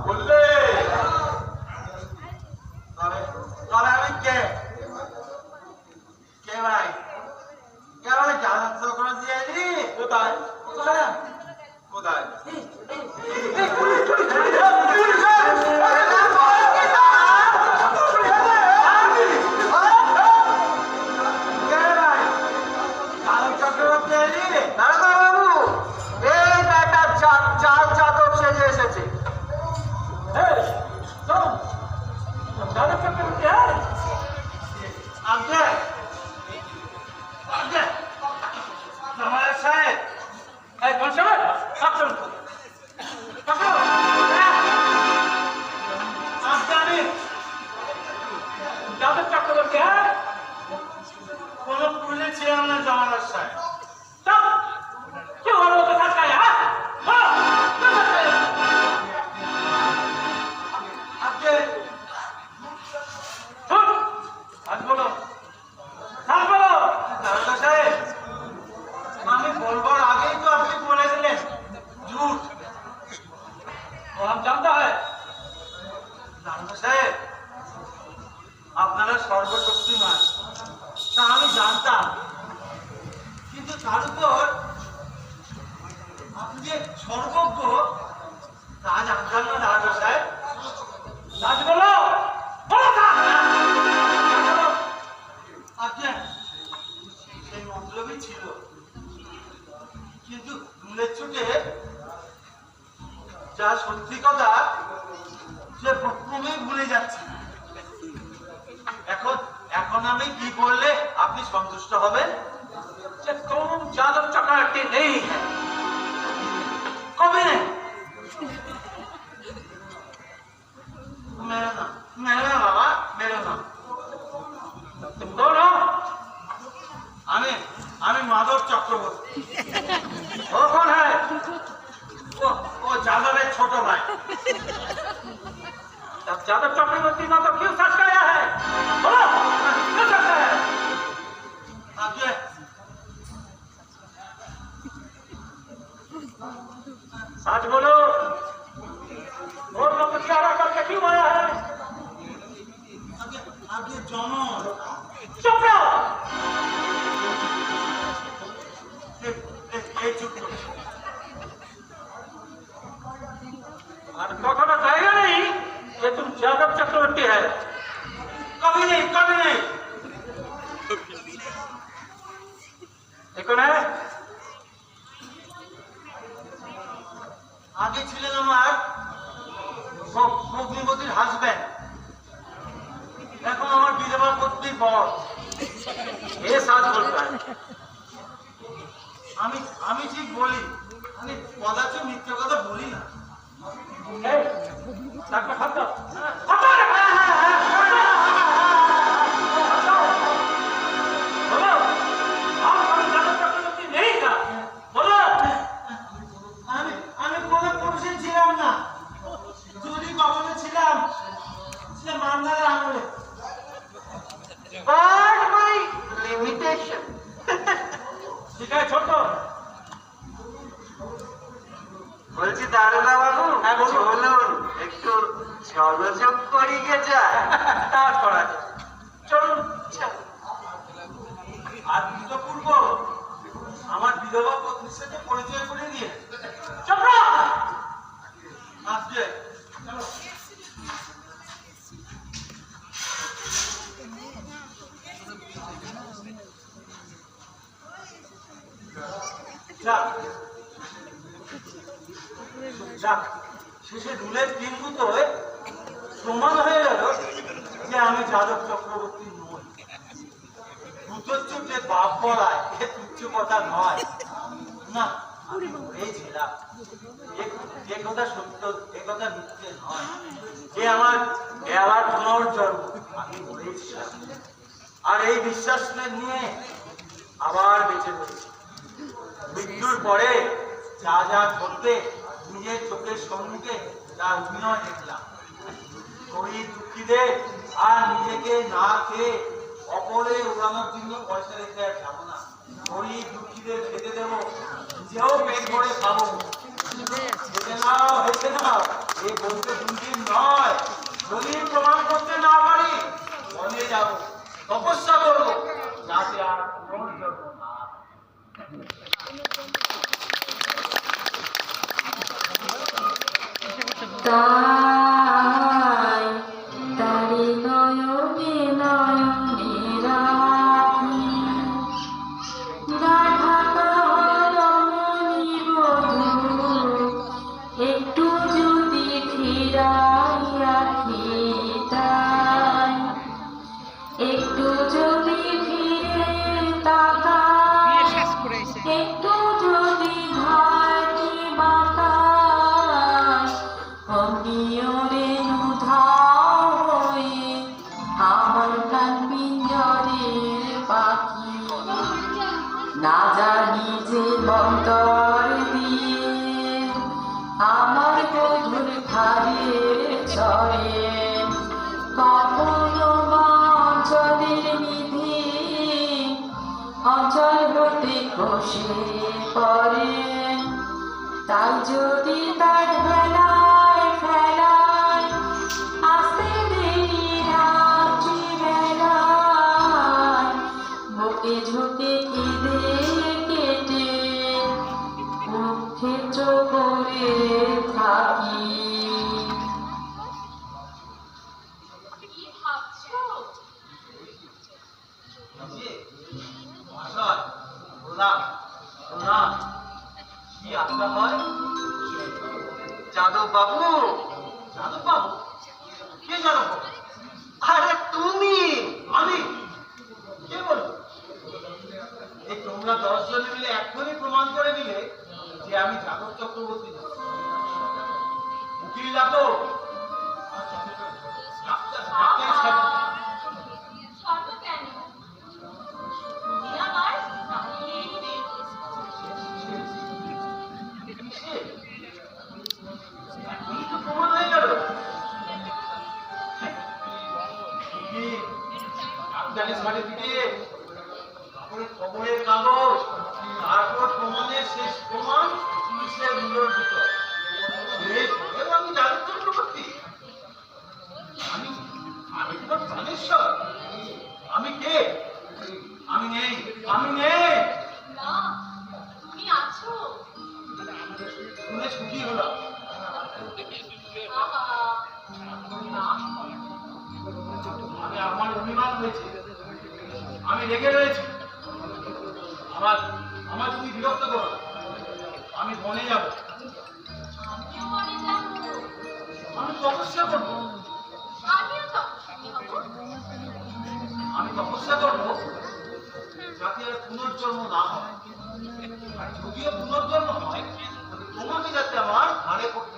বললে তবে আমি কে কে ভাই কে ভাই জানাচ্ছ করে দিয়ে কোথায় কোথায় কোথায় আপনারা সর্বশক্তিমান তা আমি জানতাম, কিন্তু তার উপর আপনি যে সর্বজ্ঞ তা জানতাম না রাজা সাহেব। রাজ বলো আপনি সেই মন্ত্রবী ছিল, কিন্তু দুলের ছুটে যা সত্যি কথা সে প্রথমেই ভুলে যাচ্ছে। এখন আমি কি করলে আপনি সন্তুষ্ট হবেন? যে तुम जादव चक्रवर्ती नहीं है, कभी नहीं। मेरा बाबा मेरा नाम तुम दोनों আমি মাধব চক্রবর্তী। ও कौन है? वो যাদবের ছোট ভাই। तब जादव चक्रवर्ती ना तो क्यों सच गया है? बोलो क्यों सच गया है? आगे सच बोलो, और लोग इशारा करके क्यों आया है? आगे जनन चुप रहो। चुप और कखनो कहेगा नहीं ये तुम जादव चक्रवर्ती है। कभी नहीं कभी नहीं। कौन है? आगे छिलेन আমার ভগ্নিপতির হাজবেন্ড, এখন আমার বিধবা পত্নীর বর। এ সাজ বলতে আমি ঠিক বলি, আমি কদাচ মিথ্যে কথা বলি না। ডাক্তার খাদ্য আমি কোনো পুরুষে ছিলাম না, যদি কখনো ছিলাম সে মান্দার আমলে। But my limitation. ঠিক আছে ছোট বলছি দারোগা বাবু, চলুন একটু জলযোগ করি গে যায়। তার করা যায়, চলুন। আর পূর্ব আমার বিধবা পত্নীর সাথে পরিচয় করে দিয়ে আজকে শেষে রুলের কিন্তু প্রমাণ হয়ে গেল যে আমি যাদব চক্রবর্তী নই। দুটোর চোখে বাপ বলায় এ তুচ্ছ কথা নয় না, আমি বলেছিলাম যে কথা সত্য এ কথা মিথ্যে নয়, যে আমার বেলার পুনর্জন্ম আমি বলেছিলাম। আর এই বিশ্বাস নিয়ে আবার বেঁচে পড়েছি। মৃত্যুর পরে যা যা ঘটবে নিজের চোখের সম্মুখে তার অভিনয় দেখলাম। গরিব দুঃখীদের আর নিজেকে না খেয়ে অপরে উড়ানোর জন্য পয়সা রেখে আর যাবো না। গরিব দুঃখীদের খেতে দেবো, নিজেও পেট ভরে খাবো। হেসে নাও হেসে নাও। এই বলতে দুদিন নয়, যদি প্রমাণ করতে না পারি বনে যাব, তপস্যা করবো, যাতে আর পুনর্জন্ম না হয়। তাই তারি নয়নে নয়নে রাখি রাধা রমণী বধূ, একটু যদি ফিরাই রাখি তাই, একটু যদি ফিরে তাকাই, একটু যদি ঘাটি বাঁকাই, অমনিয়রে উধাও হয়ে আমার প্রাণ পিঞ্জরের পাখি, না জানি যে অন্তর দিয়ে আমার বধুর ঘাড়ে চড়ে, কখনো বা অঞ্চলের নিধি অঞ্চল হতে খসে পড়ে, তাই যদি তার বেলায় ফেলায় আসতে দেরি রাত্রি বেলায়, বুকে ঝুঁকে কেঁদে কেটে ক্ষেত্র করে থাকি। কি ভাবছো? মহাশয়, প্রণাম প্রণাম। কি আজ্ঞা হয়? যাদব বাবু, যাদব বাবু, কে যাদব বাবু? আরে তুমি। আমি? কে বলবো? এই তোমরা 10 জনে মিলে এখনই প্রমাণ করে দিলে যে আমি যাদব চক্রবর্তী নই। উকিল তো শর্ত কেন? তুমি আমার প্রাণের মেয়ে। এখনই তো প্রমাণ হয়ে গেল। ডাক্তারের সার্টিফিকেট, তারপরে খবরের কাগজ, তারপর প্রমাণের শেষ প্রমাণ পুলিশের মূল্যর ভিতর। এরপরেও আমি যাদব চক্রবর্তী? আমি আমি তোমার প্রাণেশ্বর? আমি কে? আমি নেই, আমি নেই। না, তুমি আছো। শুনে সুখী হলাম। আহা, না। আমি আমার অভিমান হয়েছে, আমি রেগে রয়েছি। আমার আমার তুমি বিরক্ত করো না। আমি বনে যাব, আমিও মরে যাবো। আমি তপস্যা করবো, আমিও তপস্বী হবো। আমি তপস্যা করবো যাতে আর পুনর্জন্ম না হয়। আর যদিও পুনর্জন্ম হয়, তোমাকে যাতে আমার ঘাড়ে করতে